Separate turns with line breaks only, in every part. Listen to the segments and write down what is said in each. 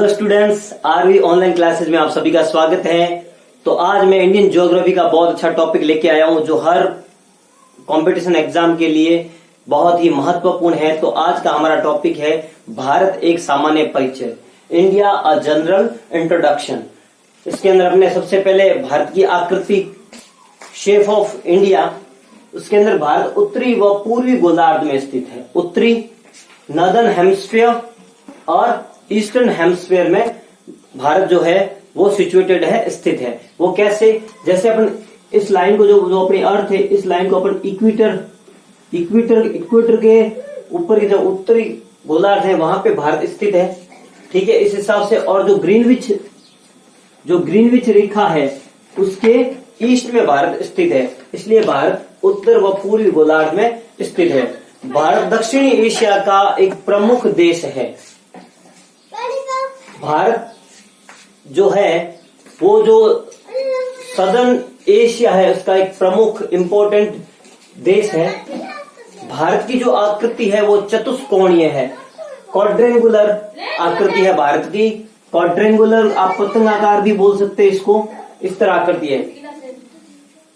Hello students, RV online classes में आप सभी का स्वागत है। तो आज मैं इंडियन ज्योग्राफी का बहुत अच्छा टॉपिक लेके आया हूं जो हर कंपटीशन एग्जाम के लिए बहुत ही महत्वपूर्ण है। तो आज का हमारा टॉपिक है भारत एक सामान्य परिचय, इंडिया अ जनरल इंट्रोडक्शन। इसके अंदर हमने सबसे पहले भारत की आकृति, शेप ऑफ इंडिया। उसके अंदर भारत उत्तरी व पूर्वी गोलार्ध में स्थित है। उत्तरी नॉर्दर्न हेमिस्फीयर और ईस्टर्न हेमिस्फीयर में भारत जो है वो सिचुएटेड है, स्थित है। वो कैसे? जैसे अपन इस लाइन को जो अपनी अर्थ है, इस लाइन को अपन इक्वेटर के ऊपर की जो उत्तरी गोलार्ध है वहां पे भारत स्थित है। ठीक है, इस हिसाब से। और जो ग्रीनविच रेखा है उसके ईस्ट में भारत स्थित है, इसलिए भारत उत्तर व पूर्वी गोलार्ध में स्थित है। भारत दक्षिणी एशिया का एक प्रमुख देश है। भारत जो है वो जो सदर्न एशिया है उसका एक प्रमुख इंपोर्टेंट देश है। भारत की जो आकृति है वो चतुष्कोणीय है, क्वाड्रेंगुलर आकृति है भारत की। क्वाड्रेंगुलर, आप पतंगाकार भी बोल सकते हैं इसको, इस तरह आकृति है।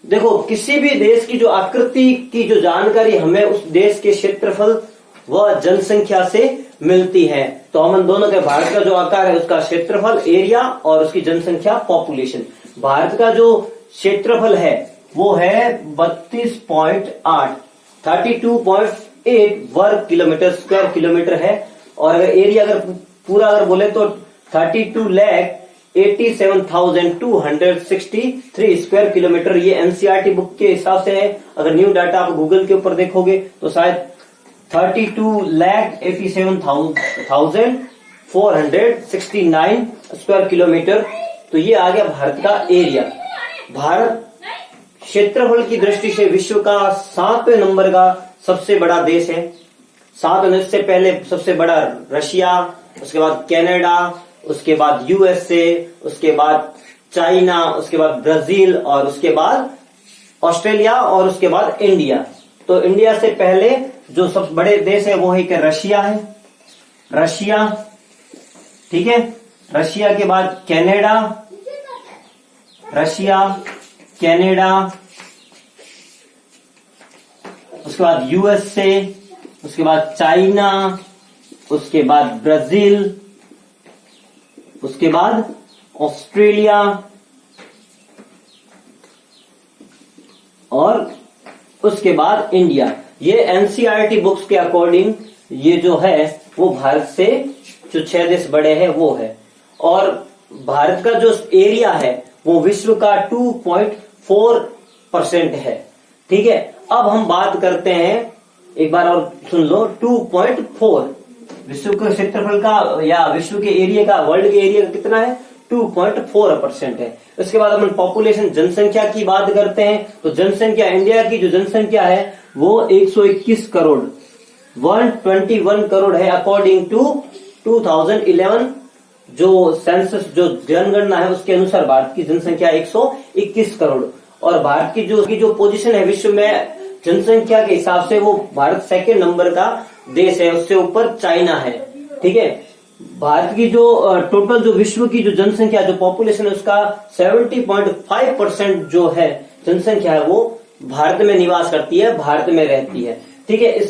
देखो, किसी भी देश की जो आकृति की जो जानकारी हमें उस देश के क्षेत्रफल व जनसंख्या से मिलती है। तो हम दोनों के भारत का जो आकार है उसका क्षेत्रफल, एरिया, और उसकी जनसंख्या, पॉपुलेशन। भारत का जो क्षेत्रफल है वो है 32.8 वर्ग किलोमीटर, स्क्वायर किलोमीटर है। और अगर एरिया अगर बोले तो 32,87,263 स्क्वायर किलोमीटर। ये एनसीईआरटी बुक के हिसाब से है। अगर न्यू डाटा आप गूगल के ऊपर देखोगे तो शायद 32,87,469 स्क्वायर किलोमीटर। तो ये आ गया भारत का एरिया। भारत क्षेत्रफल की दृष्टि से विश्व का 7वें नंबर का सबसे बड़ा देश है। 7 से पहले सबसे बड़ा रशिया, उसके बाद कनाडा, उसके बाद यूएसए, उसके बाद चाइना, उसके बाद ब्राजील, और उसके बाद ऑस्ट्रेलिया, और उसके बाद इंडिया। तो इंडिया से पहले जो सबसे बड़े देश है वो है कि रशिया है। रशिया, ठीक है। रशिया के बाद कनाडा, उसके बाद यूएसए, उसके बाद चाइना, उसके बाद ब्राजील, उसके बाद ऑस्ट्रेलिया, और उसके बाद इंडिया। ये एनसीईआरटी बुक्स के अकॉर्डिंग ये जो है वो भारत से जो 6 देश बड़े हैं वो है। और भारत का जो एरिया है वो विश्व का 2.4% है। ठीक है, अब हम बात करते हैं, एक बार और सुन लो, 2.4 विश्व के क्षेत्रफल का या विश्व के एरिया का, वर्ल्ड के एरिया का कितना है? 2.4% है। उसके बाद अपन पॉपुलेशन, जनसंख्या की बात करते हैं। तो जनसंख्या, इंडिया की जो जनसंख्या है वो 121 करोड़, 121 करोड़ है अकॉर्डिंग टू 2011 जो सेंसस, जो जनगणना है उसके अनुसार भारत की जनसंख्या 121 करोड़। और भारत की जो पोजीशन है विश्व में जनसंख्या के हिसाब से, वो भारत 2nd नंबर का देश है। उससे ऊपर चाइना है। ठीक है, भारत की जो टोटल जो विश्व की जो जनसंख्या, जो पॉपुलेशन है उसका 70.5% जो है जनसंख्या है वो भारत में निवास करती है, भारत में रहती है। ठीक है।